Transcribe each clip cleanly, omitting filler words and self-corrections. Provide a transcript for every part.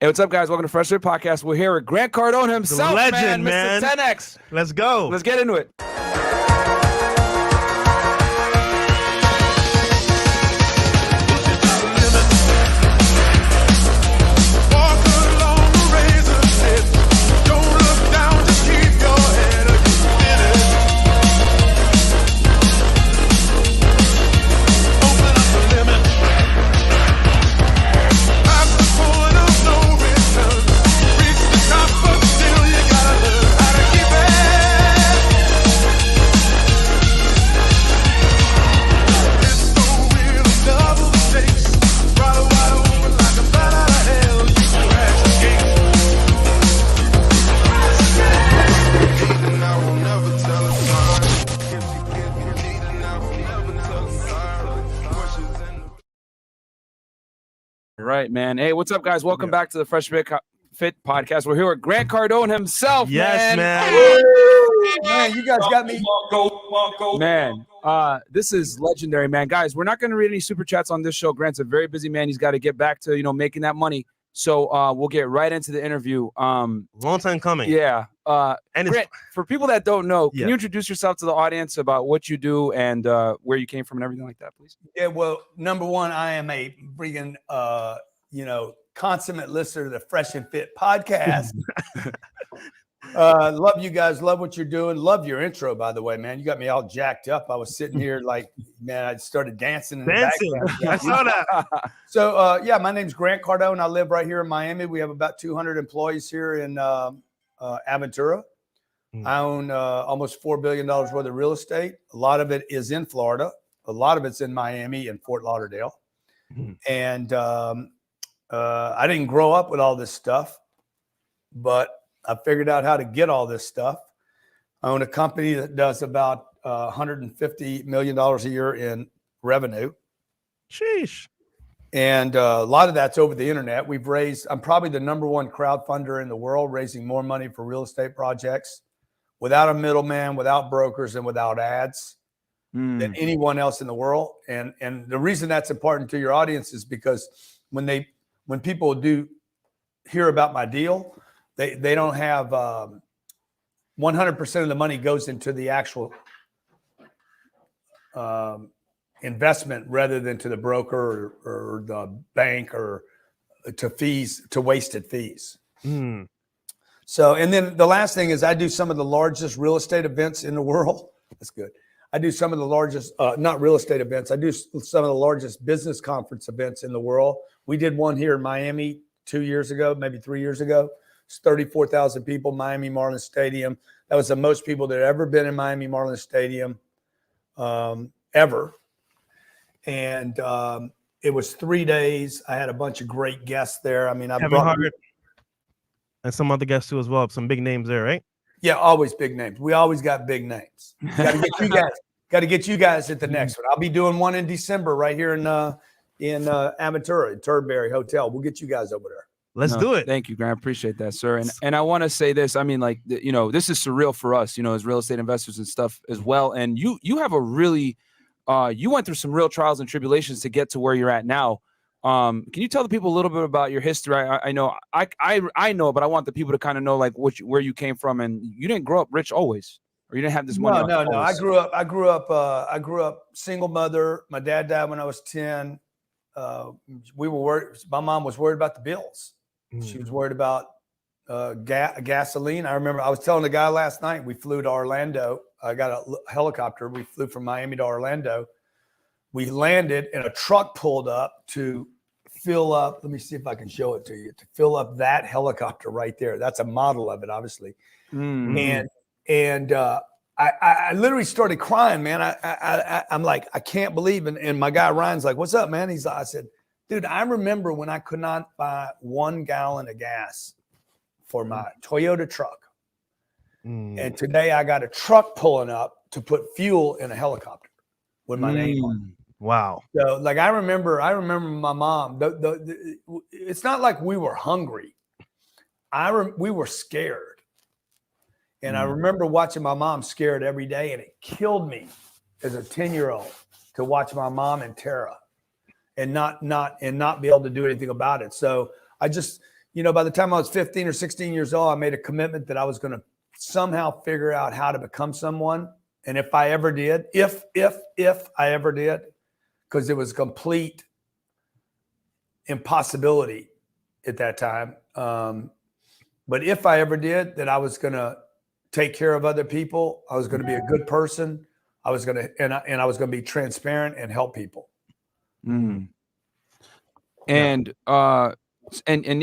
Hey, what's up, guys? Welcome to FreshandFit Podcast. We're here with Grant Cardone himself, the legend, man. Mr. 10X. Let's go. Let's get into it. Right, man. Hey, what's up, guys? Welcome back to the FreshandFit Podcast. We're here with Grant Cardone himself. Yes, man. Man, you guys got me. Man, this is legendary, man. Guys, we're not going to read any super chats on this show. Grant's a very busy man. He's got to get back to, making that money. So we'll get right into the interview. Long time coming. Yeah. And Grant, for people that don't know, can you introduce yourself to the audience about what you do and where you came from and everything like that, please? Yeah, well, number one, I am a freaking, consummate listener to the Fresh and Fit podcast. Love you guys. Love what you're doing. Love your intro, by the way, man. You got me all jacked up. I was sitting here like, man, I started dancing in the background. I saw that. So, my name's Grant Cardone. I live right here in Miami. We have about 200 employees here in Aventura. I own almost $4 billion worth of real estate. A lot of it is in Florida. A lot of it's in Miami and Fort Lauderdale. And I didn't grow up with all this stuff, but I figured out how to get all this stuff. I own a company that does about $150 million a year in revenue. Sheesh. And a lot of that's over the internet. I'm probably the number one crowdfunder in the world, raising more money for real estate projects without a middleman, without brokers, and without ads than anyone else in the world. And the reason that's important to your audience is because when people do hear about my deal, they don't have 100% of the money goes into the actual investment rather than to the broker or the bank or to wasted fees. So, and then the last thing is I do some of the largest real estate events in the world. That's good. I do some of the largest, not real estate events. I do some of the largest business conference events in the world. We did one here in Miami 2 years ago, maybe 3 years ago. It's 34,000 people, Miami Marlins Stadium. That was the most people that had ever been in Miami Marlins Stadium ever. And it was 3 days. I had a bunch of great guests there. I mean, and some other guests too as well. Some big names there, right? Yeah, always big names. We always got big names. Got to get you guys. Got to get you guys at the next one. I'll be doing one in December right here in Aventura, in Turnberry Hotel. We'll get you guys over there. Let's do it. Thank you, Grant. I appreciate that, sir. And I want to say this. I mean, like, this is surreal for us, as real estate investors and stuff as well. And you have a really, you went through some real trials and tribulations to get to where you're at now. Can you tell the people a little bit about your history? I know, I know, but I want the people to kind of know like where you came from. And you didn't grow up rich always, or you didn't have this money. No. I grew up single mother. My dad died when I was 10. We were worried. My mom was worried about the bills. She was worried about gasoline. I remember I was telling the guy last night, we flew to Orlando. I got a helicopter. We flew from Miami to Orlando. We landed and a truck pulled up to fill up. Let me see if I can show it to you. To fill up that helicopter right there. That's a model of it, obviously. And I literally started crying, man. I'm like, I can't believe it. And my guy Ryan's like, "What's up, man?" I said, "Dude, I remember when I could not buy 1 gallon of gas for my Toyota truck. And today I got a truck pulling up to put fuel in a helicopter with my name on it." Wow. So like, I remember my mom, it's not like we were hungry. We were scared. And I remember watching my mom scared every day, and it killed me as a 10-year-old to watch my mom in terror and not be able to do anything about it. So I just, by the time I was 15 or 16 years old, I made a commitment that I was going to somehow figure out how to become someone. And if I ever did, if I ever did, because it was a complete impossibility at that time. But if I ever did, that I was going to take care of other people. I was going to be a good person. I was going to, and I was going to be transparent and help people. Mm. And I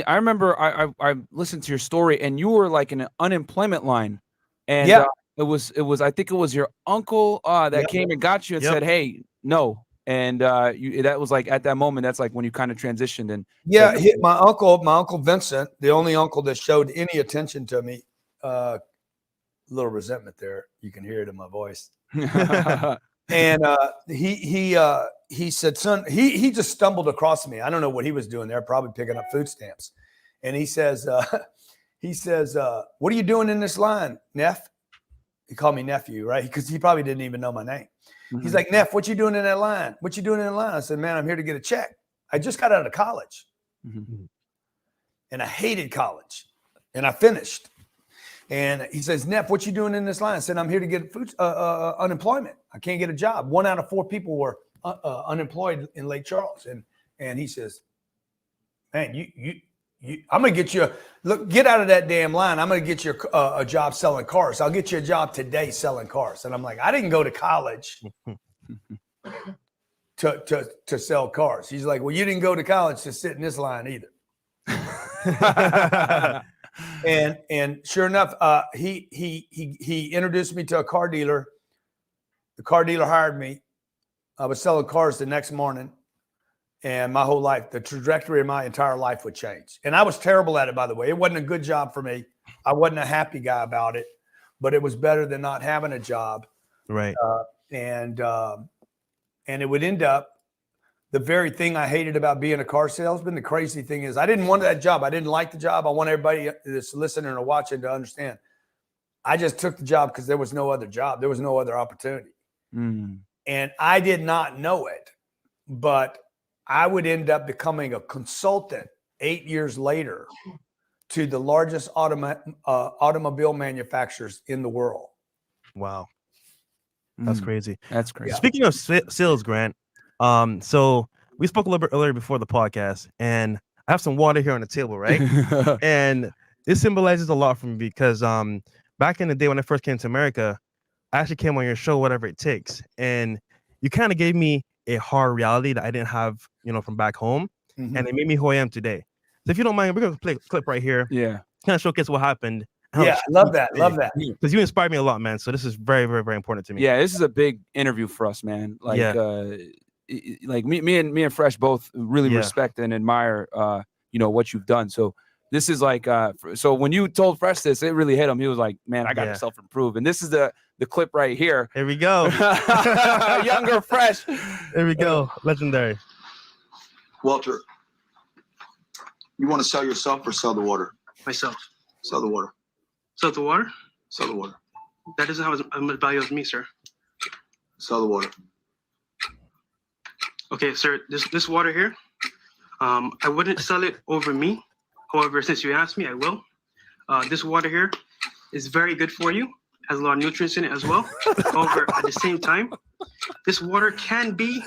remember I listened to your story, and you were like in an unemployment line, and it was I think it was your uncle that came and got you and said, "Hey, no." And that was like at that moment, that's like when you kind of transitioned. And my uncle Vincent, the only uncle that showed any attention to me, little resentment there. You can hear it in my voice. And he said, son, he just stumbled across me. I don't know what he was doing there, probably picking up food stamps. And he says, what are you doing in this line, Neff? He called me nephew, right? Because he probably didn't even know my name. Mm-hmm. He's like, Neff, what you doing in that line? What you doing in that line? I said, man, I'm here to get a check. I just got out of college. Mm-hmm. And I hated college. And I finished. And he says, Neff, what you doing in this line? I said, I'm here to get food, unemployment. I can't get a job. 1 out of 4 people were unemployed in Lake Charles. And he says, man, I'm going to get you get out of that damn line. I'm going to get you a job selling cars. I'll get you a job today selling cars. And I'm like, I didn't go to college to sell cars. He's like, well, you didn't go to college to sit in this line either. And sure enough, he introduced me to a car dealer. The car dealer hired me. I was selling cars the next morning, and my whole life, the trajectory of my entire life would change. And I was terrible at it, by the way. It wasn't a good job for me. I wasn't a happy guy about it, but it was better than not having a job. Right. And it would end up the very thing I hated about being a car salesman. The crazy thing is I didn't want that job. I didn't like the job. I want everybody that's listening or watching to understand. I just took the job because there was no other job. There was no other opportunity. Mm. And I did not know it, but I would end up becoming a consultant 8 years later to the largest automobile manufacturers in the world. Wow. That's crazy. That's crazy. Speaking of sales, Grant, so we spoke a little bit earlier before the podcast, and I have some water here on the table, right? And this symbolizes a lot for me because back in the day when I first came to America, I actually came on your show, Whatever It Takes, and you kind of gave me a hard reality that I didn't have, from back home, and it made me who I am today. So if you don't mind, we're gonna play a clip right here. Yeah, kind of showcase what happened. Yeah, love that. Love that. Because you inspired me a lot, man. So this is very, very, very important to me. Yeah, this is a big interview for us, man. Like, like me and Fresh both really respect and admire, what you've done. So this is like, so when you told Fresh this, it really hit him. He was like, man, I got to self-improve. And this is the clip right here. Here we go. Younger Fresh. There we go. Legendary. Walter, you want to sell yourself or sell the water? Myself. Sell the water. Sell the water? Sell the water. That doesn't have as much value as me, sir. Sell the water. Okay, sir, this water here, I wouldn't sell it over me. However, since you asked me, I will. This water here is very good for you. Has a lot of nutrients in it as well. However, at the same time, this water can be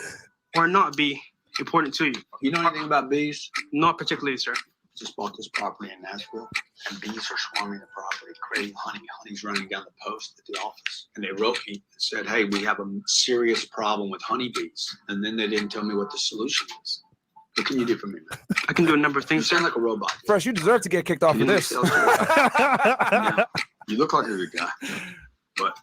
or not be important to you. You know anything about bees? Not particularly, sir. Just bought this property in Nashville, and bees are swarming the property, creating honey. Honey's running down the post at the office. And they wrote me and said, hey, we have a serious problem with honeybees. And then they didn't tell me what the solution is. What can you do for me, man? I can do a number of things, You sir. sound like a robot. Fresh, you deserve to get kicked off for this. Yeah. You look like a good guy. But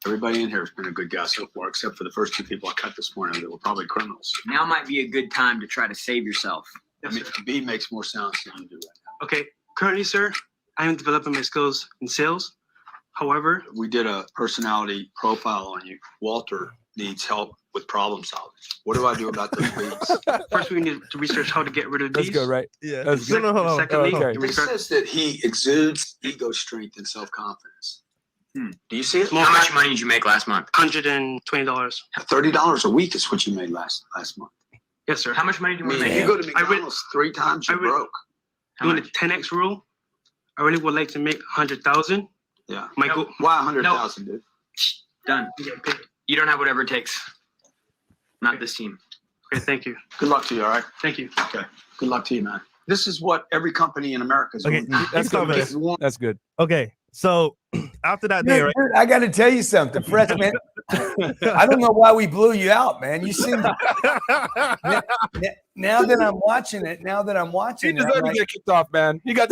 everybody in here has been a good guy so far, except for the first 2 people I cut this morning that were probably criminals. Now might be a good time to try to save yourself. I mean, B makes more sense than you do right now. Okay, currently, sir, I am developing my skills in sales. However, we did a personality profile on you. Walter needs help with problem solving. What do I do about those bees? first we need to research how to get rid of That's these. good, right? Yeah. That's good. Secondly, okay. It says that he exudes ego strength and self-confidence. Do you see it? How much money did you make last month? $120. $30 a week is what you made last month. Yes, sir. How much money do you I want mean, to if make? you go to McDonald's 3 times, you're broke. doing the 10x rule. I really would like to make 100,000. Yeah. My goal. Why 100,000, dude? Done. You don't have whatever it takes. Not this team. Okay, thank you. Good luck to you, all right? Thank you. Okay. Good luck to you, man. This is what every company in America is Okay, doing. that's good. That's good. Okay, so after that day, right? Dude, I got to tell you something, freshman. I don't know why we blew you out, man. You seem now that I'm watching it. Now that I'm watching You it, deserve to I'm get kicked off, man. You got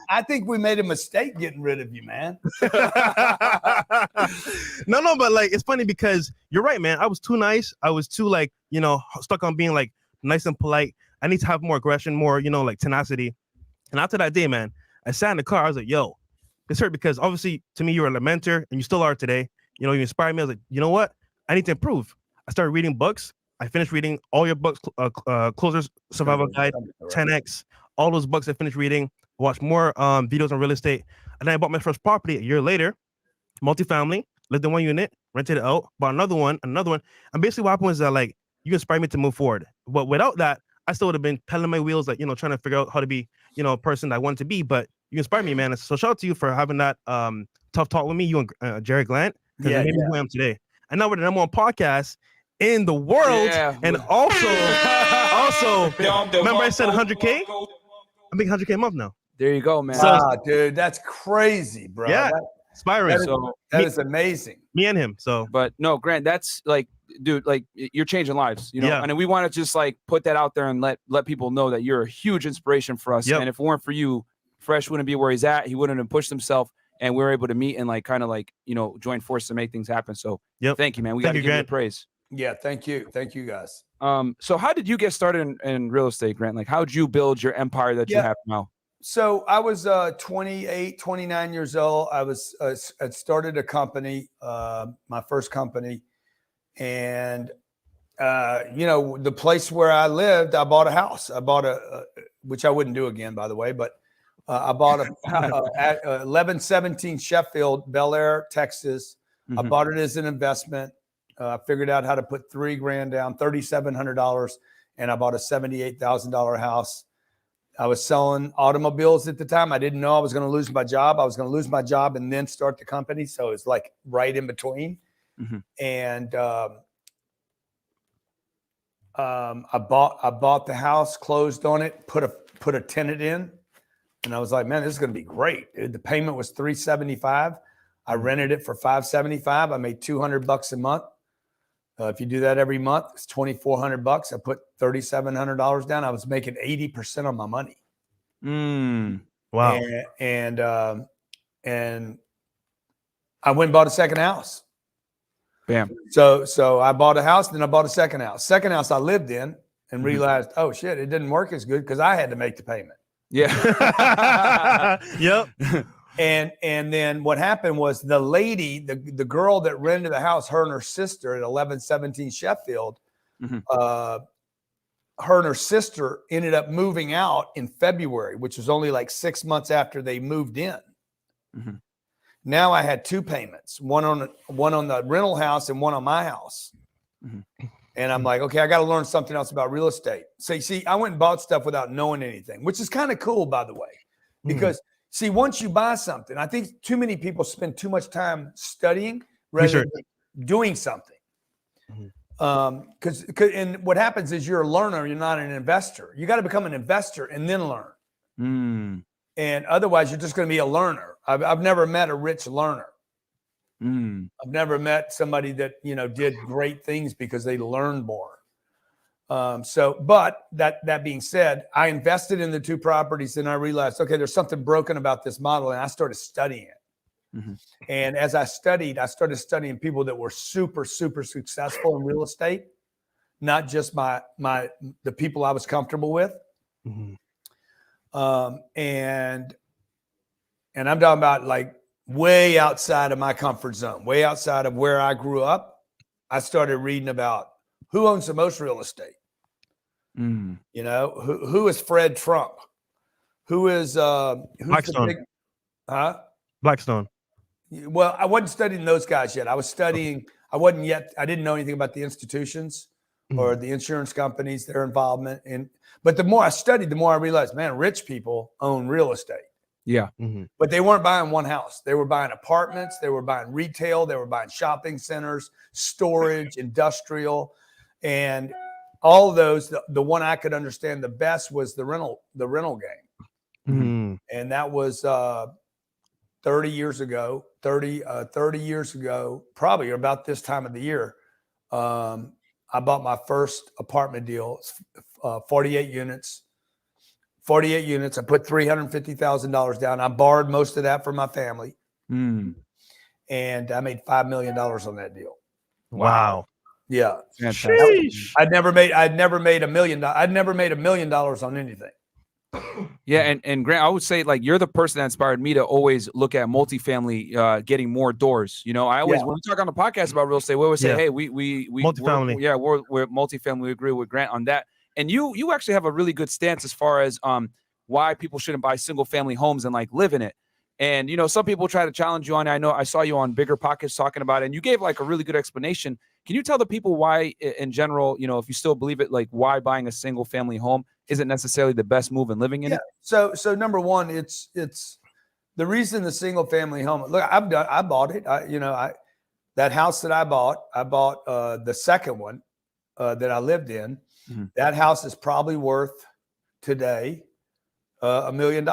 I think we made a mistake getting rid of you, man. No, but like it's funny because you're right, man. I was too nice. I was too like, stuck on being like nice and polite. I need to have more aggression, more, like tenacity. And after that day, man, I sat in the car. I was like, yo, this hurt because obviously to me, you were a mentor and you still are today. You inspired me. I was like, you know what? I need to improve. I started reading books. I finished reading all your books, Closer's Survival Guide, 10X, all those books I finished reading, watched more videos on real estate. And then I bought my first property a year later, multifamily, lived in one unit, rented it out, bought another one. And basically what happened was that like, you inspired me to move forward. But without that, I still would have been pedaling my wheels, like, trying to figure out how to be, a person that I wanted to be. But you inspired me, man. So shout out to you for having that tough talk with me, you and Jerry Glant, because it made me who I am today. And now we're the #1 podcast in the world. Yeah. And also, remember I said 100K? I'm making 100K a month now. There you go, man. Wow, dude, that's crazy, bro. Yeah, inspiring. That is amazing. Me and him. So, but no, Grant, that's like, dude, like you're changing lives, Yeah. And we want to just like put that out there and let people know that you're a huge inspiration for us. Yep. And if it weren't for you, Fresh wouldn't be where he's at. He wouldn't have pushed himself, and we were able to meet and like kind of like join forces to make things happen. So thank you, man. We got to give you the praise. Yeah, thank you guys. So how did you get started in real estate, Grant? Like, how'd you build your empire that you have now? So I was 28, 29 years old. I started a company, my first company. And, the place where I lived, I bought a house. I bought which I wouldn't do again, by the way, but I bought a 1117 Sheffield, Bel Air, Texas. Mm-hmm. I bought it as an investment. I figured out how to put $3,000 down, $3,700, and I bought a $78,000 house. I was selling automobiles at the time. I didn't know I was going to lose my job. I was going to lose my job and then start the company. So it's like right in between. Mm-hmm. And I bought the house, closed on it, put a tenant in, and I was like, man, this is going to be great. The payment was $375. I rented it for $575. I made $200 a month. If you do that every month, it's $2,400. I put $3,700 down. I was making 80% of my money. Wow. And I went and bought a second house. Bam. So I bought a house, then I bought a second house. Second house I lived in and realized, oh shit, it didn't work as good because I had to make the payment. Yeah. Yep. And then what happened was the lady, the girl that rented the house, her and her sister at 1117 Sheffield, her and her sister ended up moving out in February, which was only like 6 months after they moved in. Mm-hmm. Now I had two payments, one on the rental house and one on my house. Mm-hmm. And I'm like, okay, I got to learn something else about real estate. So you see, I went and bought stuff without knowing anything, which is kind of cool, by the way, because see, once you buy something, I think too many people spend too much time studying rather than doing something. Because and what happens is you're a learner, you're not an investor. You got to become an investor and then learn. And otherwise, you're just going to be a learner. I've never met a rich learner. I've never met somebody that did great things because they learned more. But that being said, I invested in the two properties and I realized, okay, there's something broken about this model, and I started studying it. Mm-hmm. And as I started studying people that were super, super successful in real estate, not just the people I was comfortable with. And I'm talking about like way outside of my comfort zone, way outside of where I grew up. I started reading about who owns the most real estate. Who is Fred Trump? Who is Blackstone? Blackstone. Well, I wasn't studying those guys yet. I was studying. I didn't know anything about the institutions. or the insurance companies, their involvement in. But the more I studied, the more I realized, man, rich people own real estate. Yeah. But they weren't buying one house. They were buying apartments. They were buying retail. They were buying shopping centers, storage, industrial, and all of those. The one I could understand the best was the rental game. And that was 30 years ago, 30 years ago, probably about this time of the year. I bought my first apartment deal, 48 units. 48 units. I put $350,000 down. I borrowed most of that from my family. And I made $5 million on that deal. Wow. Yeah. Fantastic. I'd never made $1 million. I'd never made $1 million on anything. Yeah, and Grant, I would say like you're the person that inspired me to always look at multifamily getting more doors. You know, I always when we talk on the podcast about real estate, we always say, hey, we multifamily. We're multifamily. We agree with Grant on that. And you actually have a really good stance as far as why people shouldn't buy single family homes and like live in it. And you know, some people try to challenge you on it. I know I saw you on Bigger Pockets talking about it, and you gave like a really good explanation. Can you tell the people why, in general, you know, if you still believe it, like why buying a single family home isn't necessarily the best move in living in it? So number one, it's the reason the single family home. Look, I bought it. That house that I bought the second one that I lived in. That house is probably worth today $1 million.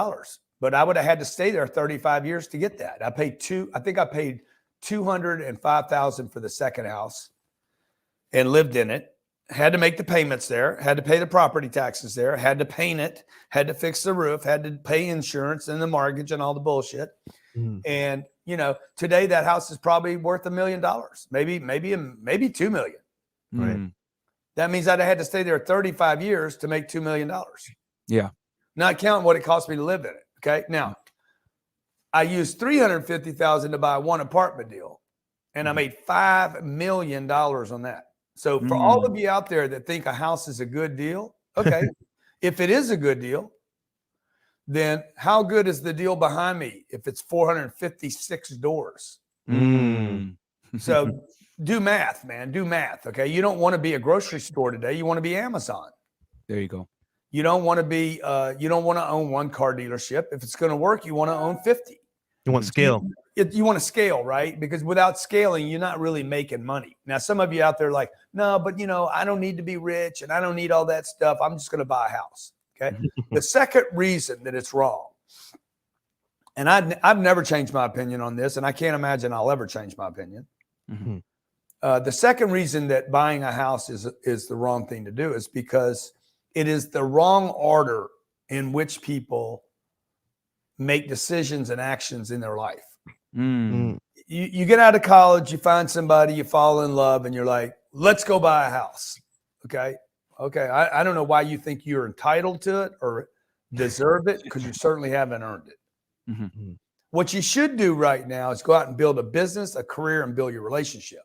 But I would have had to stay there 35 years to get that. I paid $205,000 for the second house and lived in it. Had to make the payments there, had to pay the property taxes there, had to paint it, had to fix the roof, had to pay insurance and the mortgage and all the bullshit. And, you know, today that house is probably worth $1 million, maybe $2 million. Right. That means I'd have had to stay there 35 years to make $2 million. Yeah. Not counting what it cost me to live in it. Okay. Now, I used $350,000 to buy one apartment deal, and I made $5 million on that. So for all of you out there that think a house is a good deal, okay, if it is a good deal, then how good is the deal behind me if it's 456 doors? So do math, man. Do math. Okay. You don't want to be a grocery store today. You want to be Amazon. There you go. You don't want to be, you don't want to own one car dealership. If it's going to work, you want to own 50. You want scale. You want to scale, right? Because without scaling, you're not really making money. Now, some of you out there are like, no, but you know, I don't need to be rich and I don't need all that stuff. I'm just going to buy a house. Okay. The second reason that it's wrong, and I've never changed my opinion on this, and I can't imagine I'll ever change my opinion. The second reason that buying a house is the wrong thing to do is because it is the wrong order in which people make decisions and actions in their life. You get out of college, you find somebody, you fall in love, and you're like, let's go buy a house. Okay. I don't know why you think you're entitled to it or deserve it, because you certainly haven't earned it. What you should do right now is go out and build a business, a career, and build your relationship.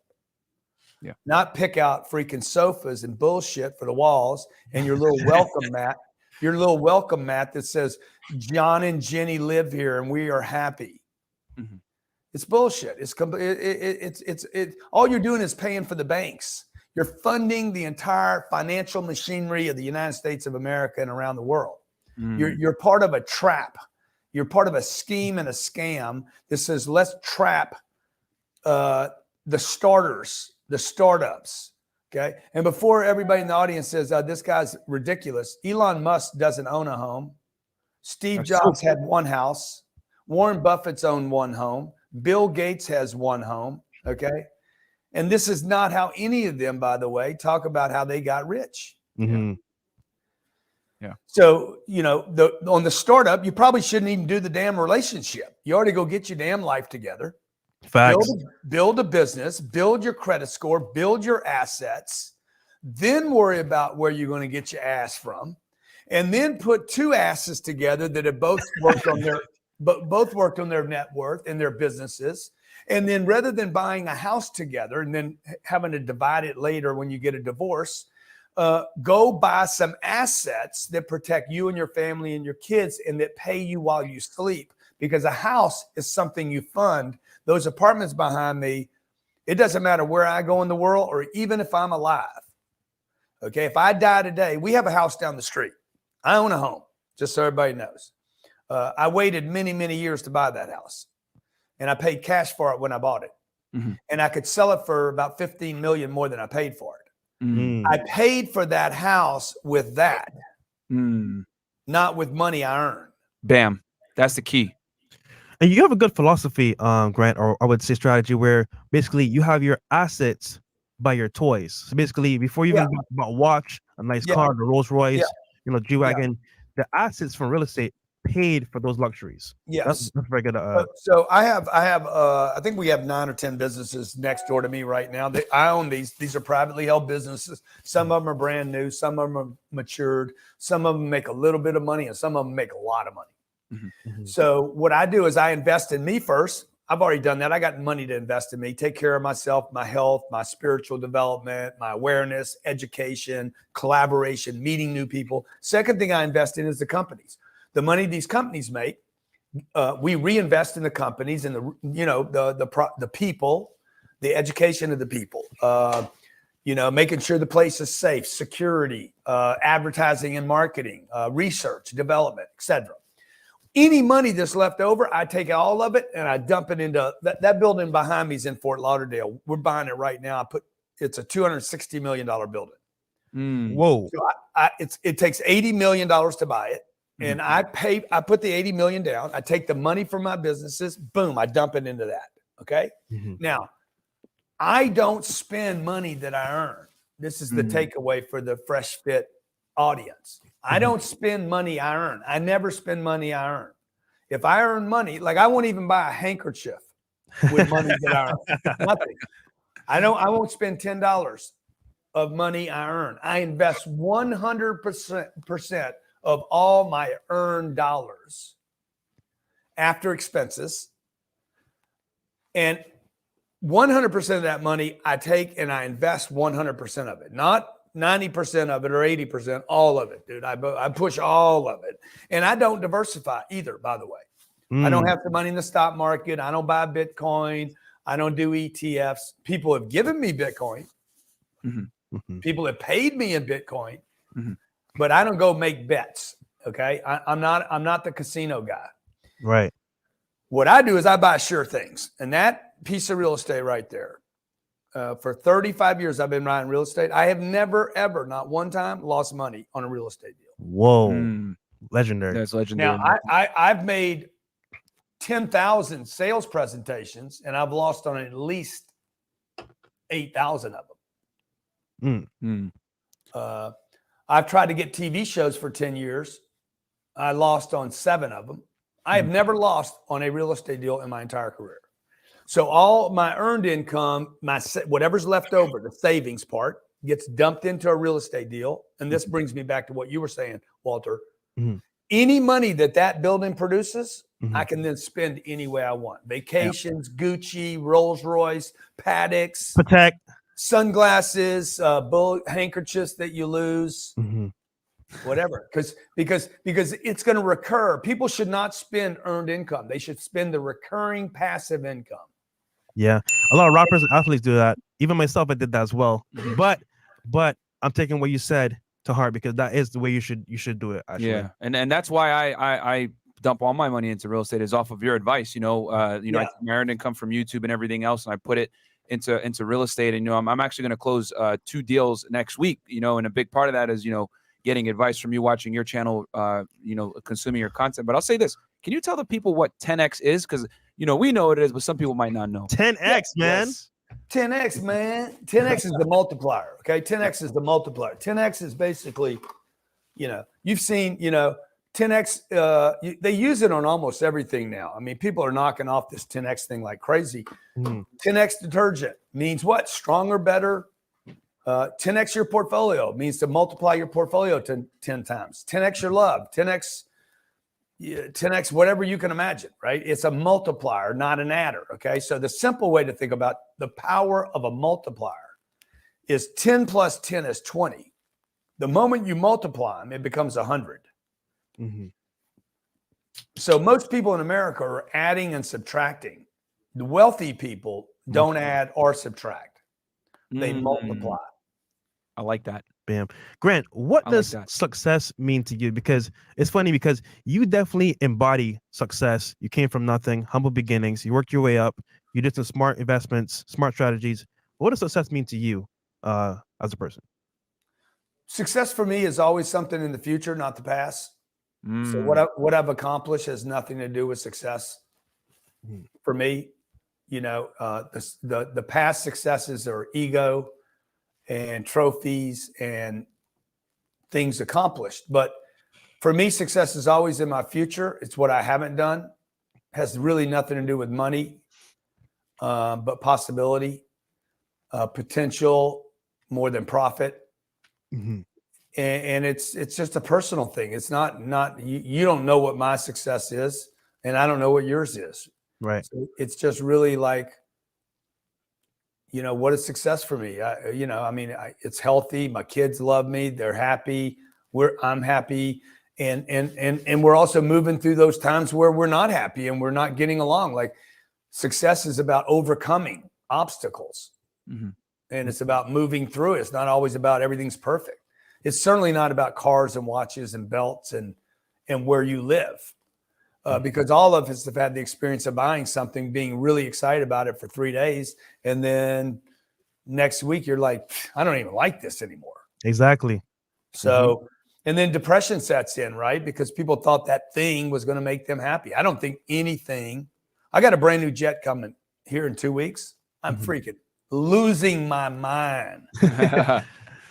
Yeah. Not pick out freaking sofas and bullshit for the walls and your little welcome mat. Your little welcome mat that says John and Jenny live here and we are happy. It's bullshit. It's all you're doing is paying for the banks. You're funding the entire financial machinery of the United States of America and around the world. You're part of a trap. You're part of a scheme and a scam that says let's trap the starters, the startups. Okay. And before everybody in the audience says, this guy's ridiculous, Elon Musk doesn't own a home. Steve Jobs had one house. Warren Buffett's owned one home. Bill Gates has one home. Okay. And this is not how any of them, by the way, talk about how they got rich. Yeah. So, you know, on the startup, you probably shouldn't even do the damn relationship. You ought to go get your damn life together. Facts. Build a business, build your credit score, build your assets, then worry about where you're going to get your ass from, and then put two asses together that have both worked on their net worth and their businesses. And then rather than buying a house together and then having to divide it later when you get a divorce, go buy some assets that protect you and your family and your kids and that pay you while you sleep, because a house is something you fund. Those apartments behind me, it doesn't matter where I go in the world or even if I'm alive. Okay. If I die today, we have a house down the street. I own a home, just so everybody knows. I waited many, many years to buy that house, and I paid cash for it when I bought it. Mm-hmm. And I could sell it for about 15 million more than I paid for it. Mm. I paid for that house with that, Mm. not with money I earned. Bam. That's the key. And you have a good philosophy, Grant, or I would say strategy, where basically you have your assets by your toys. So basically, before you even bought a watch, a nice car, the Rolls Royce, G-Wagon, the assets from real estate paid for those luxuries. Yes. That's very good. So I think we have 9 or 10 businesses next door to me right now. I own these. These are privately held businesses. Some of them are brand new. Some of them are matured. Some of them make a little bit of money, and some of them make a lot of money. Mm-hmm. So what I do is I invest in me first. I've already done that. I got money to invest in me, take care of myself, my health, my spiritual development, my awareness, education, collaboration, meeting new people. Second thing I invest in is the companies. The money these companies make, we reinvest in the companies and the people, the education of the people. Making sure the place is safe, security, advertising and marketing, research, development, etc. Any money that's left over, I take all of it and I dump it into that building behind me is in Fort Lauderdale. We're buying it right now. It's a $260 million building. Mm. Whoa. So it takes $80 million to buy it. And I put the 80 million down. I take the money from my businesses, boom, I dump it into that. Okay. Mm-hmm. Now, I don't spend money that I earn. This is the takeaway for the Fresh Fit audience. I don't spend money I earn. I never spend money I earn. If I earn money, like I won't even buy a handkerchief with money that I earn. Nothing. I won't spend $10 of money I earn. I invest 100% of all my earned dollars after expenses. And 100% of that money I take and I invest 100% of it, not 90% of it or 80%, all of it, dude. I push all of it. And I don't diversify either, by the way. I don't have the money in the stock market. I don't buy Bitcoin. I don't do ETFs. People have given me Bitcoin. Mm-hmm. People have paid me in Bitcoin. Mm-hmm. But I don't go make bets. Okay. I'm not the casino guy. Right. What I do is I buy sure things. And that piece of real estate right there, for 35 years, I've been buying real estate. I have never, ever, not one time, lost money on a real estate deal. Whoa. Legendary. That's legendary. Now, I've made 10,000 sales presentations and I've lost on at least 8,000 of them. I've tried to get TV shows for 10 years. I lost on 7 of them. I have never lost on a real estate deal in my entire career. So all my earned income, whatever's left over, the savings part, gets dumped into a real estate deal. And this brings me back to what you were saying, Walter. Any money that building produces, I can then spend any way I want. Vacations, Gucci, Rolls Royce, Paddocks, Protect. Sunglasses, handkerchiefs that you lose, whatever. Because it's going to recur. People should not spend earned income. They should spend the recurring passive income. Yeah, a lot of rappers and athletes do that. Even myself, I did that as well. But I'm taking what you said to heart because that is the way you should do it. Actually. Yeah, and that's why I dump all my money into real estate is off of your advice. I take my earned income from YouTube and everything else, and I put it into real estate. And I'm actually going to close 2 deals next week. And a big part of that is getting advice from you, watching your channel, consuming your content. But I'll say this: can you tell the people what 10x is? Because we know what it is, but some people might not know. 10x, man. Yes. 10x, man. 10x is the multiplier. Okay, 10x is the multiplier. 10x is basically, you've seen, 10x. They use it on almost everything now. I mean, people are knocking off this 10x thing like crazy. 10x detergent means what? Stronger, better. 10x your portfolio means to multiply your portfolio to 10 times. 10x your love. 10x whatever you can imagine, right? It's a multiplier, not an adder. Okay. So the simple way to think about the power of a multiplier is 10 plus 10 is 20. The moment you multiply them, it becomes 100. So most people in America are adding and subtracting. The wealthy people don't add or subtract. They multiply. I like that. Bam. Grant, what I like does that. success mean to you? Because it's funny because you definitely embody success. You came from nothing, humble beginnings. You worked your way up. You did some smart investments, smart strategies. What does success mean to you as a person? Success for me is always something in the future, not the past. So what I've accomplished has nothing to do with success. For me, the past successes are ego and trophies and things accomplished. But for me, success is always in my future. It's what I haven't done. Has really nothing to do with money, but possibility, potential more than profit. Mm-hmm. And it's just a personal thing. It's not you don't know what my success is, and I don't know what yours is. Right. So it's just really like, what is success for me? It's healthy. My kids love me. They're happy. I'm happy. And we're also moving through those times where we're not happy and we're not getting along. Like success is about overcoming obstacles. Mm-hmm. And it's about moving through it. It's not always about everything's perfect. It's certainly not about cars and watches and belts and where you live. Because all of us have had the experience of buying something, being really excited about it for 3 days. And then next week, you're like, I don't even like this anymore. Exactly. So, and then depression sets in, right? Because people thought that thing was going to make them happy. I don't think anything. I got a brand new jet coming here in 2 weeks. I'm freaking losing my mind.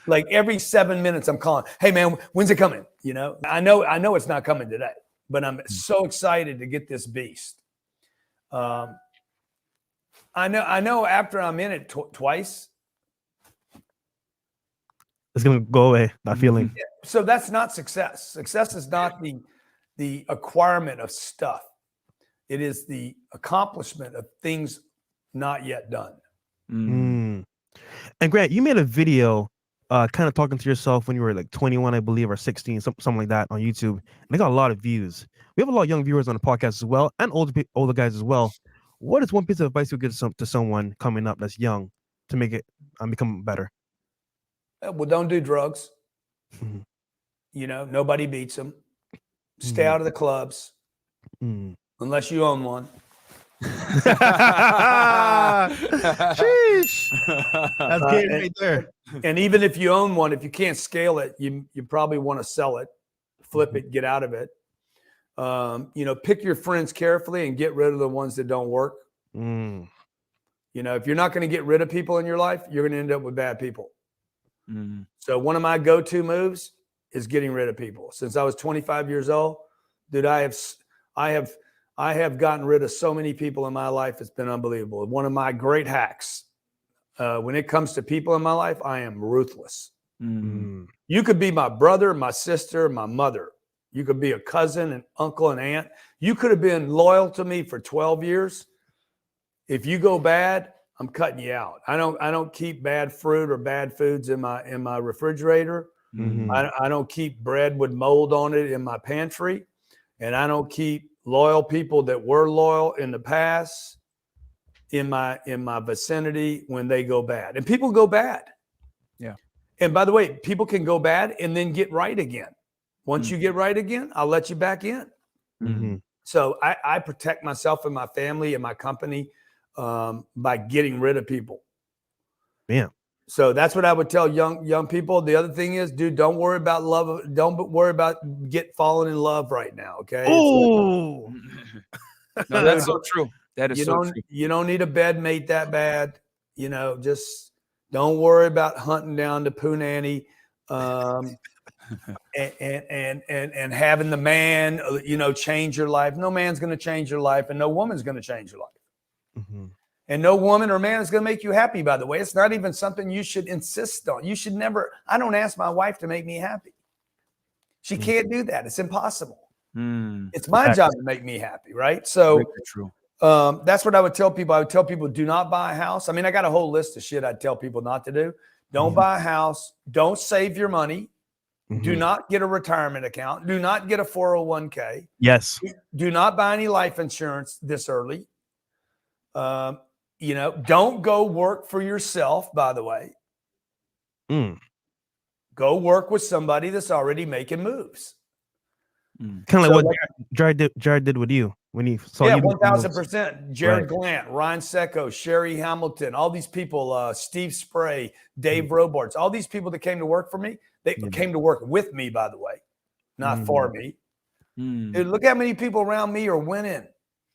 Like every 7 minutes I'm calling, hey man, when's it coming? I know it's not coming today. But I'm so excited to get this beast. I know after I'm in it twice. It's going to go away, that feeling. Yeah, so that's not success. Success is not the acquirement of stuff. It is the accomplishment of things not yet done. And Grant, you made a video kind of talking to yourself when you were like 21, I believe, or 16, something like that on YouTube. And they got a lot of views. We have a lot of young viewers on the podcast as well, and older guys as well. What is one piece of advice you would give to someone coming up that's young to make it become better? Well, don't do drugs. Nobody beats them. Stay out of the clubs unless you own one. Sheesh. That's game right there. And even if you own one, if you can't scale it, you probably want to sell it, flip it, get out of it. Pick your friends carefully and get rid of the ones that don't work. If you're not going to get rid of people in your life, you're going to end up with bad people. So one of my go-to moves is getting rid of people. Since I was 25 years old, dude, I have gotten rid of so many people in my life. It's been unbelievable. One of my great hacks. When it comes to people in my life, I am ruthless. You could be my brother, my sister, my mother. You could be a cousin, an uncle, an aunt. You could have been loyal to me for 12 years. If you go bad, I'm cutting you out. I don't keep bad fruit or bad foods in my refrigerator. I don't keep bread with mold on it in my pantry, and I don't keep loyal people that were loyal in the past in my vicinity when they go bad. And people go bad. Yeah. And by the way, people can go bad and then get right again. Once you get right again, I'll let you back in. So I protect myself and my family and my company by getting rid of people. Yeah. So that's what I would tell young people. The other thing is, dude, don't worry about love. Don't worry about falling in love right now. Okay. Oh, no, that's so true. That is so true. You don't need a bed mate that bad. Just don't worry about hunting down the Punani and having the man, change your life. No man's going to change your life, and no woman's going to change your life. And no woman or man is going to make you happy, by the way. It's not even something you should insist on. You should never. I don't ask my wife to make me happy. She can't do that. It's impossible. It's my job to make me happy, right? So true. That's what I would tell people. I would tell people, do not buy a house. I mean, I got a whole list of shit I'd tell people not to do. Don't buy a house. Don't save your money. Do not get a retirement account. Do not get a 401k. Yes. Do not buy any life insurance this early. Don't go work for yourself, by the way. Go work with somebody that's already making moves. Kind of like what Jared did with you when he saw you. 1,000%. Jared Glant, Ryan Secco, Sherry Hamilton, all these people, Steve Spray, Dave Robards, all these people that came to work for me, they came to work with me, by the way, not for me. Dude, look how many people around me are winning.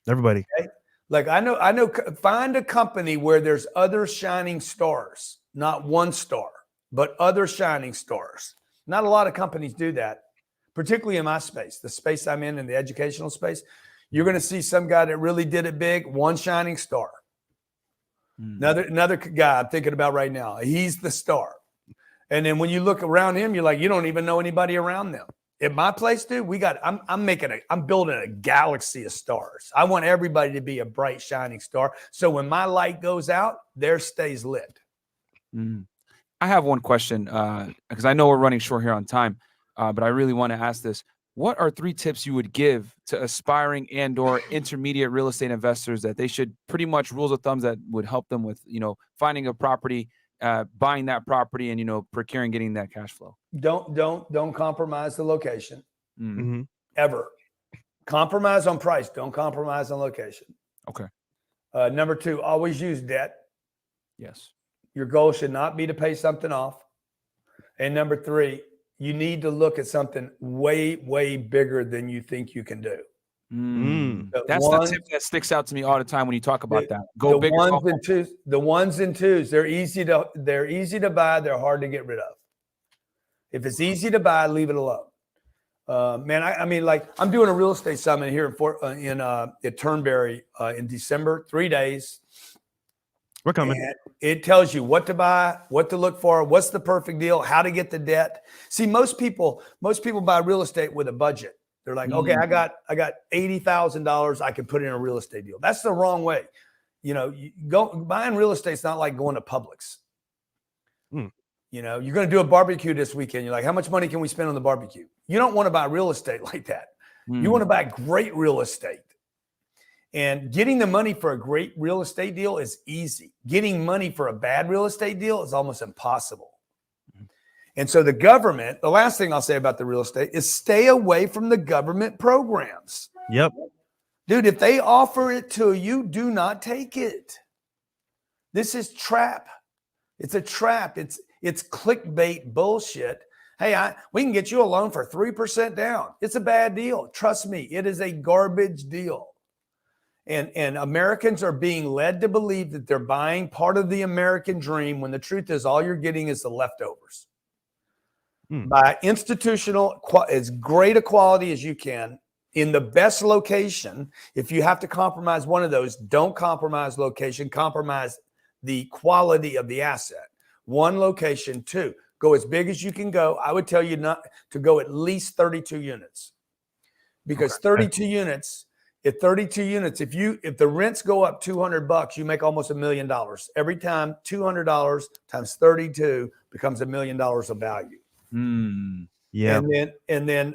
Everybody. Okay? Like I know, find a company where there's other shining stars, not one star, but other shining stars. Not a lot of companies do that, particularly in my space, the space I'm in the educational space. You're going to see some guy that really did it big, one shining star. Another guy I'm thinking about right now, he's the star. And then when you look around him, you're like, you don't even know anybody around them. At my place, dude, I'm building a galaxy of stars. I want everybody to be a bright, shining star. So when my light goes out, theirs stays lit. I have one question because I know we're running short here on time, but I really want to ask this. What are 3 tips you would give to aspiring and/or intermediate real estate investors that they should pretty much rules of thumbs that would help them with, finding a property, buying that property, and procuring, getting that cash flow? Don't compromise the location ever. Compromise on price. Don't compromise on location. Okay. Number 2, always use debt. Yes. Your goal should not be to pay something off. And number 3, you need to look at something way, way bigger than you think you can do. That's the tip that sticks out to me all the time when you talk about that. Go bigger. The ones and twos, they're easy to buy. They're hard to get rid of. If it's easy to buy, leave it alone. Man, I mean, like I'm doing a real estate summit here at Turnberry in December, 3 days. We're coming. And it tells you what to buy, what to look for, what's the perfect deal, how to get the debt. See, most people buy real estate with a budget. They're like, okay, I got $80,000. I can put in a real estate deal. That's the wrong way. Buying real estate's not like going to Publix. You're going to do a barbecue this weekend. You're like, how much money can we spend on the barbecue? You don't want to buy real estate like that. You want to buy great real estate. And getting the money for a great real estate deal is easy. Getting money for a bad real estate deal is almost impossible. And so the government, the last thing I'll say about the real estate is stay away from the government programs. Yep. Dude, if they offer it to you, do not take it. This is trap. It's a trap. It's clickbait bullshit. Hey, we can get you a loan for 3% down. It's a bad deal. Trust me, it is a garbage deal. And Americans are being led to believe that they're buying part of the American dream when the truth is all you're getting is the leftovers. Buy institutional, as great a quality as you can in the best location. If you have to compromise one of those, don't compromise location, compromise the quality of the asset. 1 location, 2, go as big as you can go. I would tell you not to go at least 32 units because 32 units, if the rents go up $200, you make almost $1 million. Every time $200 times 32 becomes $1 million of value. Yeah. And then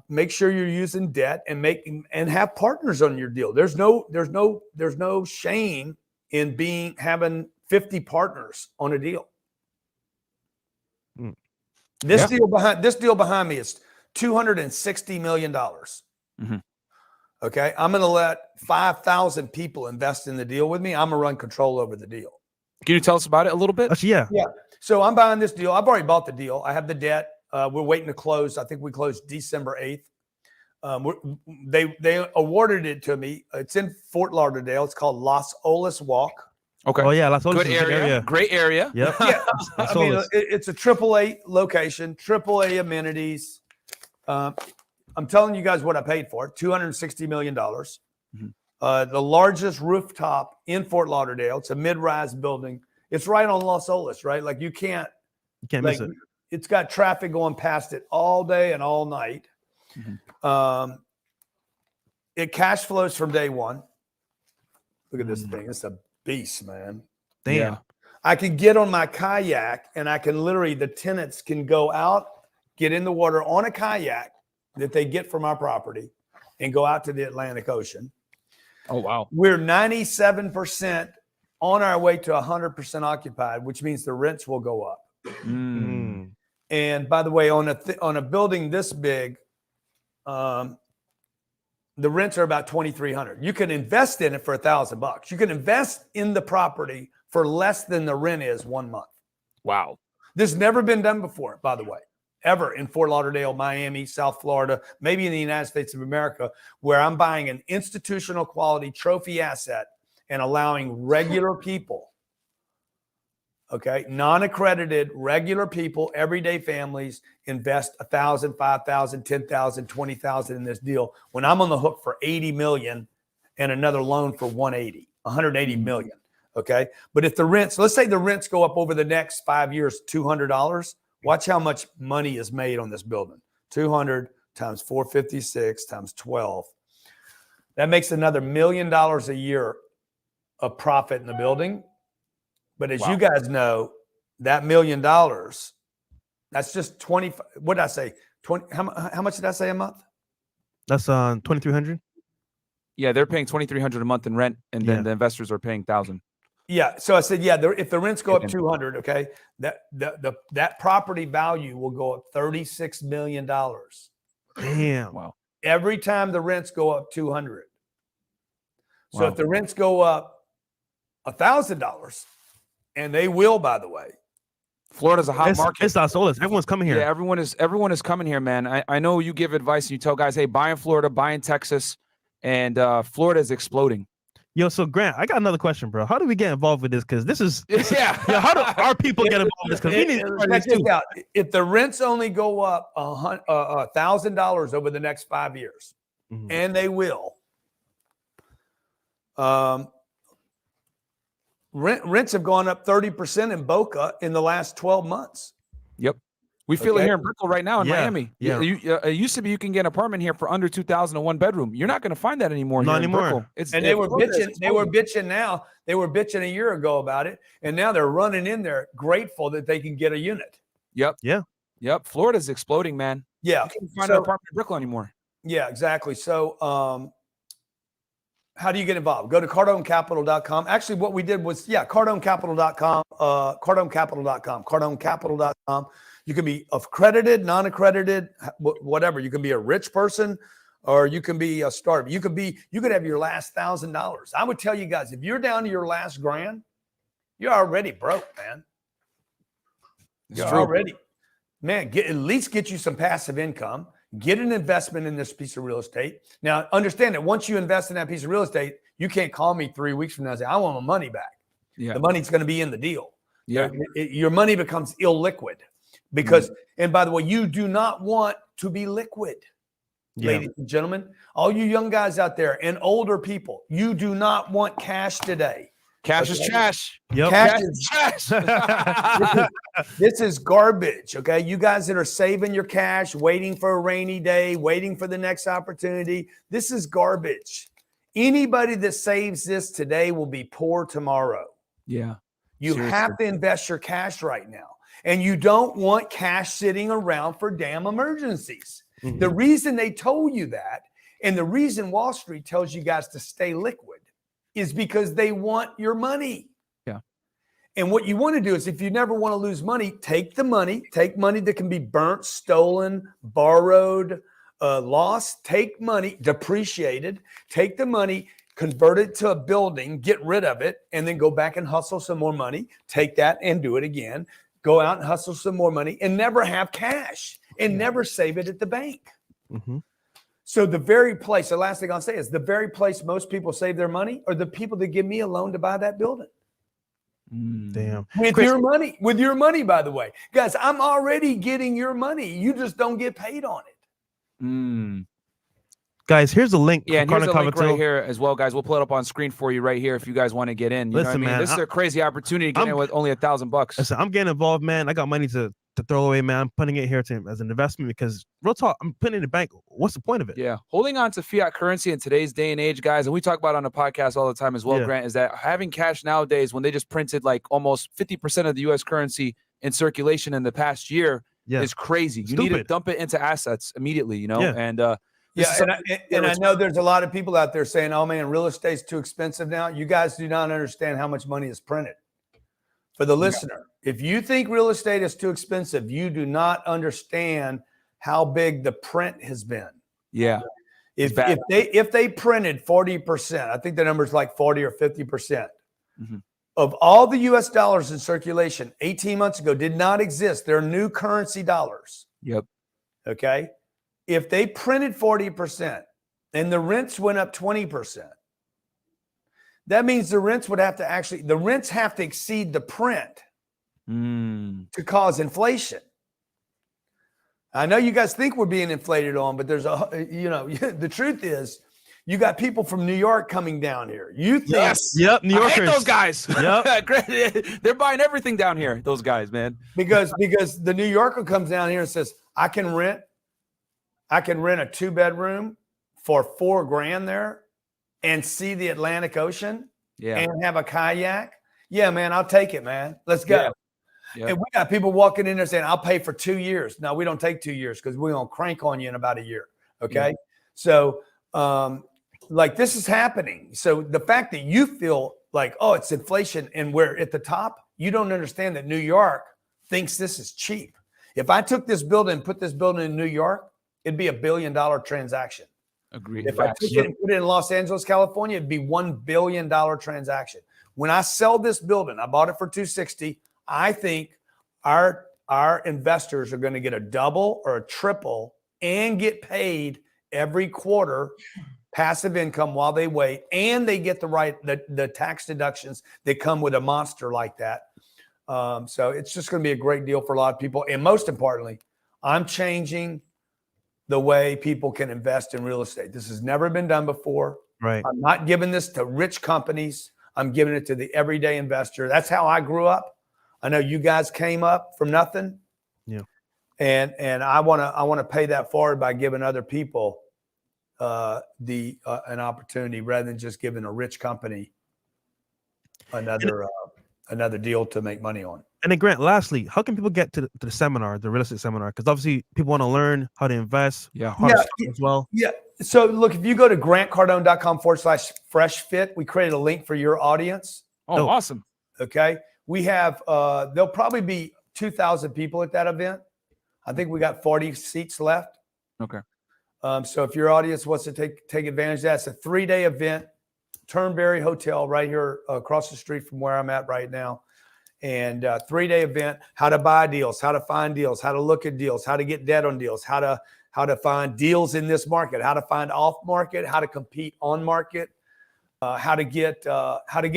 make sure you're using debt and have partners on your deal. There's no shame in having 50 partners on a deal. This deal behind me is $260 million. Okay. I'm going to let 5,000 people invest in the deal with me. I'm going to run control over the deal. Can you tell us about it a little bit? Yeah. So I'm buying this deal. I've already bought the deal. I have the debt. We're waiting to close. I think we closed December 8th. They awarded it to me. It's in Fort Lauderdale. It's called Las Olas Walk. Okay. Oh yeah, Las Olas. Good area. Great area. Yep. Yeah. I mean, it's a AAA location, AAA amenities. I'm telling you guys what I paid for it, $260 million. The largest rooftop in Fort Lauderdale. It's a mid-rise building. It's right on Las Olas, right? Like you can't miss it. It's got traffic going past it all day and all night. It cash flows from day one. Look at this thing. It's a beast, man. Damn. Yeah. I can get on my kayak and I can literally, the tenants can go out, get in the water on a kayak that they get from our property and go out to the Atlantic Ocean. Oh, wow. We're 97% on our way to 100% occupied, which means the rents will go up. And by the way, on a building this big, the rents are about $2,300. You can invest in it for $1,000. You can invest in the property for less than the rent is 1 month. Wow. This has never been done before, by the way, ever in Fort Lauderdale, Miami, South Florida, maybe in the United States of America, where I'm buying an institutional quality trophy asset and allowing regular people, okay, non-accredited, regular people, everyday families invest $1,000, $5,000, $10,000, $20,000 in this deal when I'm on the hook for $80 million and another loan for $180 million. Okay. But if the rents, let's say the rents go up over the next 5 years, $200, watch how much money is made on this building. 200 times 456 times 12. That makes another $1 million a year of profit in the building. But as you guys know, that $1 million, that's just 20. What did I say? 20. How much did I say a month? That's $2,300. Yeah, they're paying $2,300 a month in rent, and then the investors are paying $1,000. Yeah. So I said, if the rents go up 200, okay, that property value will go up $36 million. Damn. Wow. Every time the rents go up 200. So if the rents go up $1,000, and they will, by the way. Florida's a hot market. It's Las Olas. Everyone's coming here. Yeah, everyone is coming here, man. I know you give advice and you tell guys, hey, buy in Florida, buy in Texas, and Florida is exploding. Yo, so Grant, I got another question, bro. How do we get involved with this? Because this is how do our people get involved with this? Because we need to check this out. If the rents only go up $1,000 over the next 5 years, and they will, rents have gone up 30% in Boca in the last 12 months. Yep. We feel it here in Brickell right now in Miami. Yeah. It used to be you can get an apartment here for under $2,000 a 1-bedroom. You're not going to find that anymore. Not here anymore. In and they were bitching. They were bitching now. They were bitching a year ago about it, and now they're running in there grateful that they can get a unit. Yep. Yeah. Yep. Florida's exploding, man. Yeah. You can't find an apartment in Brickell anymore. Yeah, exactly. So how do you get involved? Go to CardoneCapital.com. Actually, what we did was, CardoneCapital.com, CardoneCapital.com. You can be accredited, non-accredited, whatever. You can be a rich person or you can be a startup. You could have your last $1,000. I would tell you guys, if you're down to your last grand, you're already broke, man. You're already, man, at least get you some passive income. Get an investment in this piece of real estate. Now, understand that once you invest in that piece of real estate, you can't call me 3 weeks from now and say, I want my money back. Yeah. The money's going to be in the deal. Yeah. Your money becomes illiquid because, and by the way, you do not want to be liquid, ladies and gentlemen. All you young guys out there and older people, you do not want cash today. Cash is trash. Yep. Cash is trash. This is garbage. Okay. You guys that are saving your cash, waiting for a rainy day, waiting for the next opportunity. This is garbage. Anybody that saves this today will be poor tomorrow. Yeah. You have to invest your cash right now. And you don't want cash sitting around for damn emergencies. Mm-hmm. The reason they told you that, and the reason Wall Street tells you guys to stay liquid, is because they want your money. Yeah. And what you want to do is, if you never want to lose money, take money that can be burnt, stolen, borrowed, lost, take money, depreciated, take the money, convert it to a building, get rid of it, and then go back and hustle some more money, take that and do it again, go out and hustle some more money and never have cash and never save it at the bank. Mm-hmm. So the last thing I'll say is the very place most people save their money are the people that give me a loan to buy that building. Damn. With your money, by the way. Guys, I'm already getting your money. You just don't get paid on it. Guys, here's a link. Yeah, and here's a link right here as well, guys. We'll pull it up on screen for you right here if you guys want to get in. You know what I mean? Man, this is a crazy opportunity to get in with only $1,000. Listen, I'm getting involved, man. I got money to throw away, man. I'm putting it here as an investment because, real talk, I'm putting it in the bank. What's the point of it? Yeah, holding on to fiat currency in today's day and age, guys, and we talk about it on the podcast all the time as well, Grant, is that having cash nowadays, when they just printed like almost 50% of the U.S. currency in circulation in the past year, is crazy. You need to dump it into assets immediately, you know? And I know there's a lot of people out there saying, oh man, real estate's too expensive now. You guys do not understand how much money is printed. For the listener, if you think real estate is too expensive, you do not understand how big the print has been. Yeah. If they printed 40%, I think the number is like 40 or 50% of all the US dollars in circulation 18 months ago did not exist. They're new currency dollars. Yep. Okay. If they printed 40% and the rents went up 20%, that means the rents have to exceed the print to cause inflation. I know you guys think we're being inflated on, but there's the truth is you got people from New York coming down here. You think, Yep, New Yorkers. I hate those guys. Yep. They're buying everything down here, those guys, man. because the New Yorker comes down here and says, I can rent a 2-bedroom for $4,000 there and see the Atlantic Ocean and have a kayak. Yeah, man, I'll take it, man. Let's go. Yeah. Yep. And we got people walking in there saying, I'll pay for 2 years. No, we don't take 2 years because we're going to crank on you in about a year. Okay. Yeah. So, like this is happening. So the fact that you feel like, oh, it's inflation and we're at the top, you don't understand that New York thinks this is cheap. If I took this building and put this building in New York, it'd be $1 billion transaction. Agreed. If I took it and put it in Los Angeles, California, it'd be $1 billion transaction. When I sell this building, I bought it for $260. I think our investors are going to get a double or a triple and get paid every quarter passive income while they wait, and they get the tax deductions that come with a monster like that. So it's just going to be a great deal for a lot of people. And most importantly, I'm changing the way people can invest in real estate. This has never been done before. Right. I'm not giving this to rich companies. I'm giving it to the everyday investor. That's how I grew up. I know you guys came up from nothing. Yeah. And I want to pay that forward by giving other people an opportunity rather than just giving a rich company another deal to make money on. And then Grant, lastly, how can people get to the seminar, the real estate seminar? Because obviously people want to learn how to invest, how to start as well. Yeah. So look, if you go to grantcardone.com/freshfit, we created a link for your audience. Oh, awesome. Okay. We have, there'll probably be 2,000 people at that event. I think we got 40 seats left. Okay. So if your audience wants to take advantage of that, it's a 3-day event, Turnberry Hotel right here across the street from where I'm at right now. And 3-day event, how to buy deals, how to find deals, how to look at deals, how to get debt on deals, how to find deals in this market, how to find off market, how to compete on market, how to get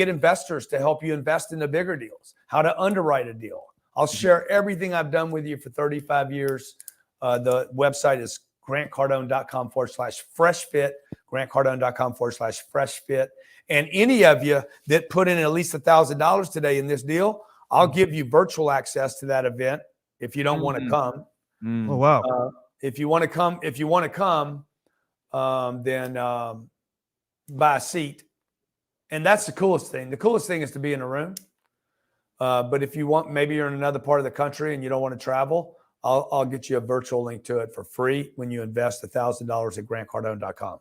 investors to help you invest in the bigger deals, how to underwrite a deal. I'll share everything I've done with you for 35 years. The website is grantcardone.com/freshfit, grantcardone.com/freshfit. And any of you that put in at least $1,000 today in this deal, I'll give you virtual access to that event if you don't want to come. Oh, wow. If you want to come, then buy a seat. And that's the coolest thing. The coolest thing is to be in a room. But if you want, maybe you're in another part of the country and you don't want to travel, I'll get you a virtual link to it for free when you invest $1,000 at grantcardone.com.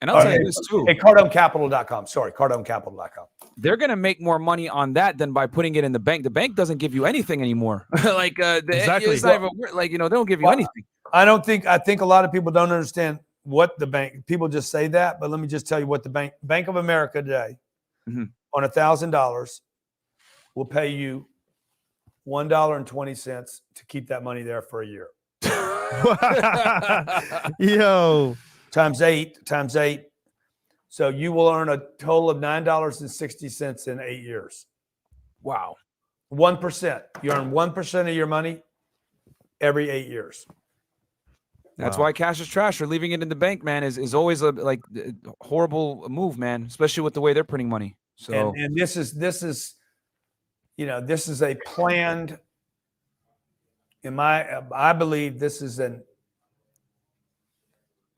And I'll tell you this too. Hey, cardonecapital.com. Sorry, cardonecapital.com. They're going to make more money on that than by putting it in the bank. The bank doesn't give you anything anymore. Exactly. It's not even, they don't give you anything. I think a lot of people don't understand what the bank, people just say that, but let me just tell you what the Bank of America today on $1,000 will pay you $1.20 to keep that money there for a year. Yo. Times eight. So you will earn a total of $9.60 in 8 years. Wow. 1%. You earn 1% of your money every 8 years. That's why cash is trash, or leaving it in the bank, man, is always a horrible move, man, especially with the way they're printing money. So and this is a planned, I believe this is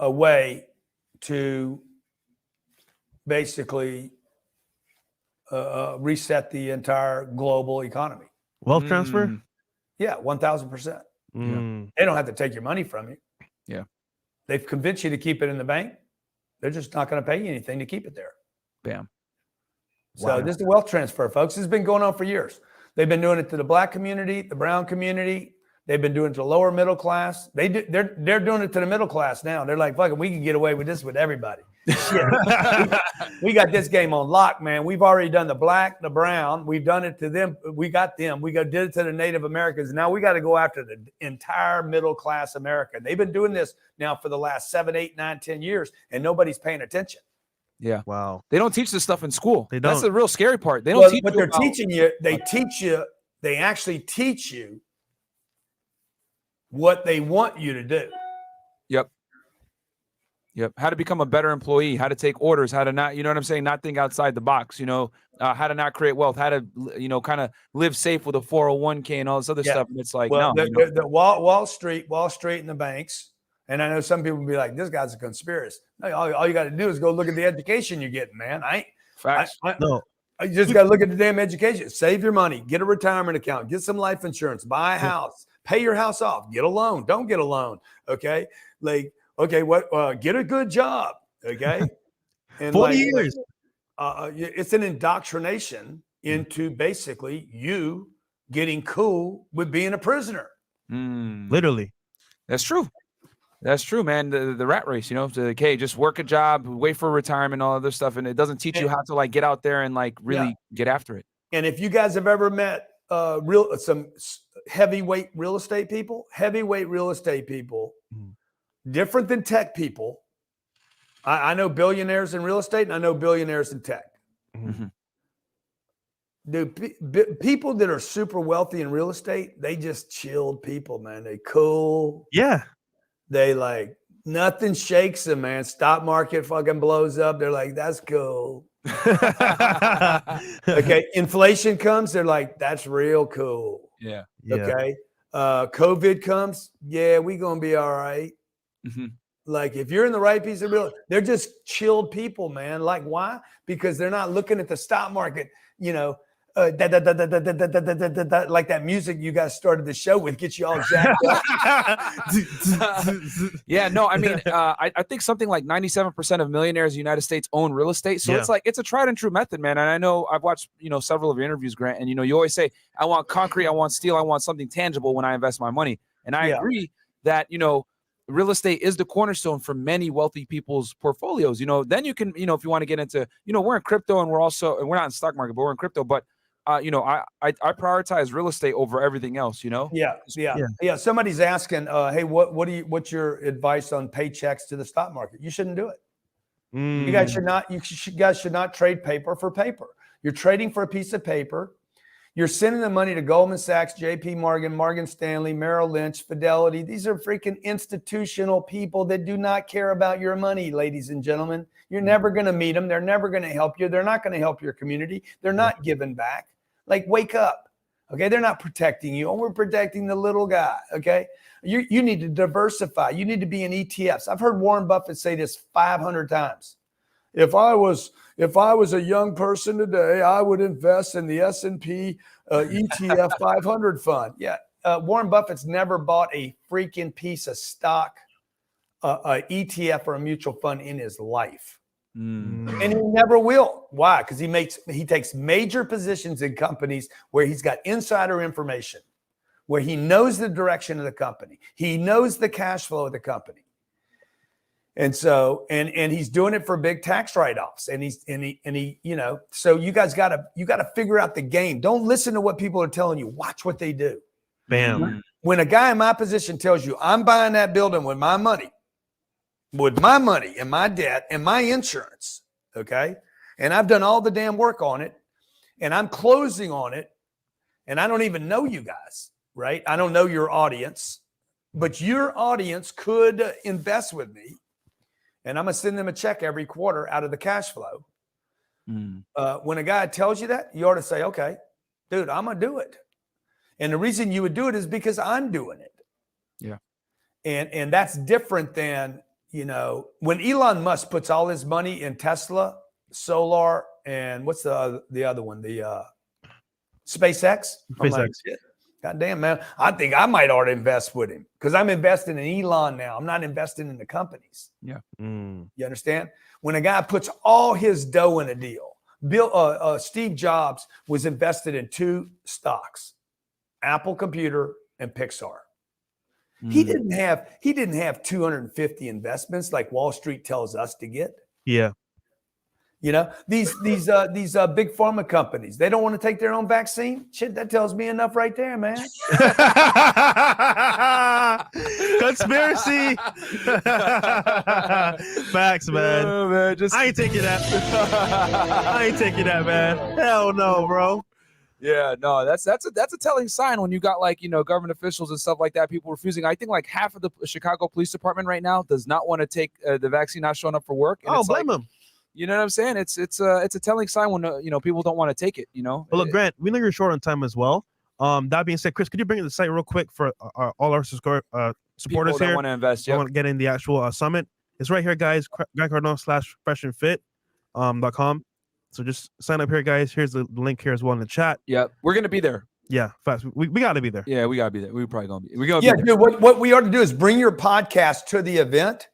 a way to basically reset the entire global economy. Wealth transfer? Yeah, 1,000%. They don't have to take your money from you. Yeah. They've convinced you to keep it in the bank. They're just not going to pay you anything to keep it there. Bam. So this is the wealth transfer, folks. This has been going on for years. They've been doing it to the black community, the brown community. They've been doing it to the lower middle class. They're doing it to the middle class now. They're like, fuck it, we can get away with this with everybody. Shit. we got this game on lock, man. We've already done the black, the brown. We've done it to them. We got them. Did it to the Native Americans. Now we got to go after the entire middle class America. They've been doing this now for the last 7, 8, 9, 10 years, and nobody's paying attention. Yeah. Wow. They don't teach this stuff in school. They don't. That's the real scary part. They don't teach But you they're about- teaching you. They actually teach you what they want you to do. Yep. How to become a better employee, how to take orders, how to not, you know what I'm saying? Not think outside the box, how to not create wealth, how to, kind of live safe with a 401k and all this other stuff. And it's like, Well, no. the Wall Street and the banks. And I know some people will be like, this guy's a conspiracy. No, all you got to do is go look at the education you're getting, man. Facts. No. You just got to look at the damn education. Save your money. Get a retirement account. Get some life insurance. Buy a house. Pay your house off. Get a loan. Don't get a loan. Okay. Okay, get a good job, okay? And 40 years. It's an indoctrination into basically you getting cool with being a prisoner. Literally. That's true. That's true, man. The rat race, okay, just work a job, wait for retirement, all other stuff, and it doesn't teach you how to get out there and really get after it. And if you guys have ever met some heavyweight real estate people, different than tech people. I know billionaires in real estate, and I know billionaires in tech. Mm-hmm. Dude, people that are super wealthy in real estate, they just chilled people, man. They cool. Yeah. They nothing shakes them, man. Stock market fucking blows up. They're like, that's cool. Okay. Inflation comes. They're like, that's real cool. Yeah. Okay. COVID comes. Yeah, we going to be all right. Mm-hmm. If you're in the right piece of real, they're just chilled people, man. Why? Because they're not looking at the stock market, like that music you guys started the show with, get you all jacked up. Yeah, no, I mean, I think something like 97% of millionaires in the United States own real estate. So it's a tried and true method, man. And I know I've watched, several of your interviews, Grant, and, you always say, I want concrete, I want steel, I want something tangible when I invest my money. And I agree that, real estate is the cornerstone for many wealthy people's portfolios. Then you can, if you want to get into, we're in crypto and we're not in stock market, but we're in crypto. But, I prioritize real estate over everything else, Yeah. Somebody's asking, hey, what's your advice on paychecks to the stock market? You shouldn't do it. You guys should not trade paper for paper. You're trading for a piece of paper. You're sending the money to Goldman Sachs, JP Morgan, Morgan Stanley, Merrill Lynch, Fidelity. These are freaking institutional people that do not care about your money, ladies and gentlemen. You're never going to meet them. They're never going to help you. They're not going to help your community. They're not giving back. Wake up. Okay. They're not protecting you. And we're protecting the little guy. Okay. You need to diversify. You need to be in ETFs. I've heard Warren Buffett say this 500 times. If I was a young person today, I would invest in the S&P ETF 500 fund. Yeah. Warren Buffett's never bought a freaking piece of stock, ETF or a mutual fund in his life. And he never will. Why? Because he takes major positions in companies where he's got insider information, where he knows the direction of the company. He knows the cash flow of the company. And so, and he's doing it for big tax write-offs. And he, so you guys gotta figure out the game. Don't listen to what people are telling you. Watch what they do. Bam. When a guy in my position tells you, I'm buying that building with my money and my debt and my insurance, okay? And I've done all the damn work on it and I'm closing on it and I don't even know you guys, right? I don't know your audience, but your audience could invest with me. And I'm going to send them a check every quarter out of the cash flow. When a guy tells you that, you ought to say, okay, dude, I'm going to do it. And the reason you would do it is because I'm doing it. Yeah. And that's different than, when Elon Musk puts all his money in Tesla, solar, and what's the other one? The SpaceX. SpaceX. God damn, man. I think I might ought to invest with him because I'm investing in Elon now. I'm not investing in the companies. Yeah. You understand? When a guy puts all his dough in a deal, Steve Jobs was invested in 2 stocks, Apple Computer and Pixar. He didn't have 250 investments like Wall Street tells us to get. Yeah. You know, these big pharma companies, they don't want to take their own vaccine. Shit, that tells me enough right there, man. Conspiracy. Facts, man. Oh, man, I ain't taking that. I ain't taking that, man. Hell no, bro. Yeah, no, that's a telling sign when you got like, you know, government officials and stuff like that, people refusing. I think like half of the Chicago Police Department right now does not want to take the vaccine, not showing up for work. And Blame them. You know what I'm saying? It's a telling sign when you know, people don't want to take it. You know. Well, look, Grant, we know you're short on time as well. That being said, Chris, could you bring the site real quick for all our supporters people here? Want to invest. Yeah. Want to get in the actual summit? It's right here, guys. Grant Cardone /FreshandFit.com. So just sign up here, guys. Here's the link here as well in the chat. Yeah, we're gonna be there. Yeah, fast. We got to be there. Yeah, we gotta be there. We're probably gonna be. Dude, what we ought to do is bring your podcast to the event.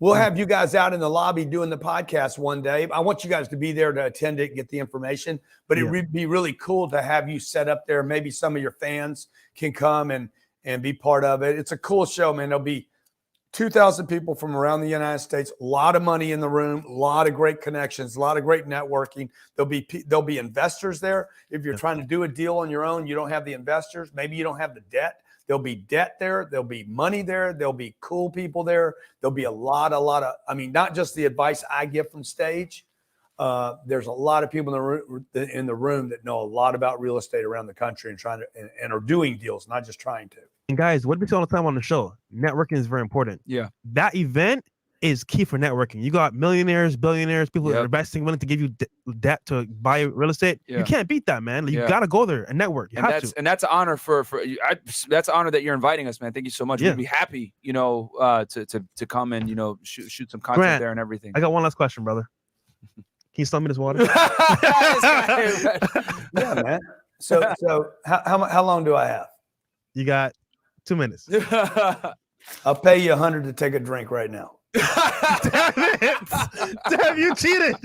We'll have you guys out in the lobby doing the podcast one day. I want you guys to be there to attend it, get the information. But it would be really cool to have you set up there. Maybe some of your fans can come and be part of it. It's a cool show, man. There'll be 2,000 people from around the United States. A lot of money in the room. A lot of great connections. A lot of great networking. There'll be investors there. If you're trying to do a deal on your own, you don't have the investors. Maybe you don't have the debt. There'll be debt there. There'll be money there. There'll be cool people there. There'll be a lot of, I mean, not just the advice I give from stage. There's a lot of people in the room that know a lot about real estate around the country and are doing deals, not just trying to. And guys, what we say all the time on the show, networking is very important. Yeah. That event is key for networking. You got millionaires, billionaires, people that are investing, willing to give you debt to buy real estate. Yeah. You can't beat that, man. You got to go there and network. And that's an honor that's an honor that you're inviting us, man. Thank you so much. We'd be happy, you know, to come and, you know, shoot some content Grant, there and everything. I got one last question, brother. Can you sell me this water? Yeah, man. So how long do I have? You got 2 minutes. I'll pay you $100 to take a drink right now. Damn it! Damn, you cheated!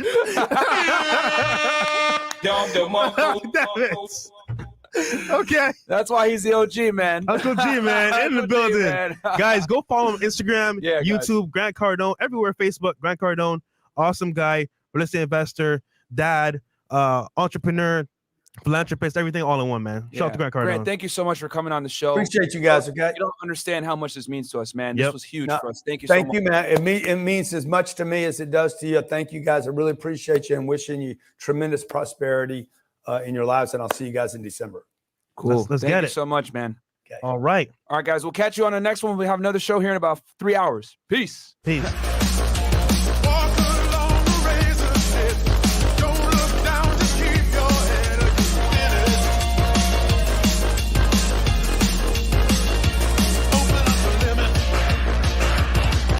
Damn it! Okay, that's why he's the OG, man. Uncle G, man, in the building. Man. Guys, go follow him Instagram, YouTube, Grant Cardone, everywhere, Facebook, Grant Cardone. Awesome guy, real estate investor, dad, entrepreneur, philanthropist, everything all in one, man. Shout out to Grant Cardone. Grant, thank you so much for coming on the show. Appreciate you guys. Okay, you don't understand how much this means to us, man. This was huge for us. Thank you. Thank you, man. It means as much to me as it does to you. Thank you, guys. I really appreciate you and wishing you tremendous prosperity in your lives. And I'll see you guys in December. Cool. Let's thank get you it. so much, man. Okay. All right, guys. We'll catch you on the next one. We have another show here in about 3 hours. Peace.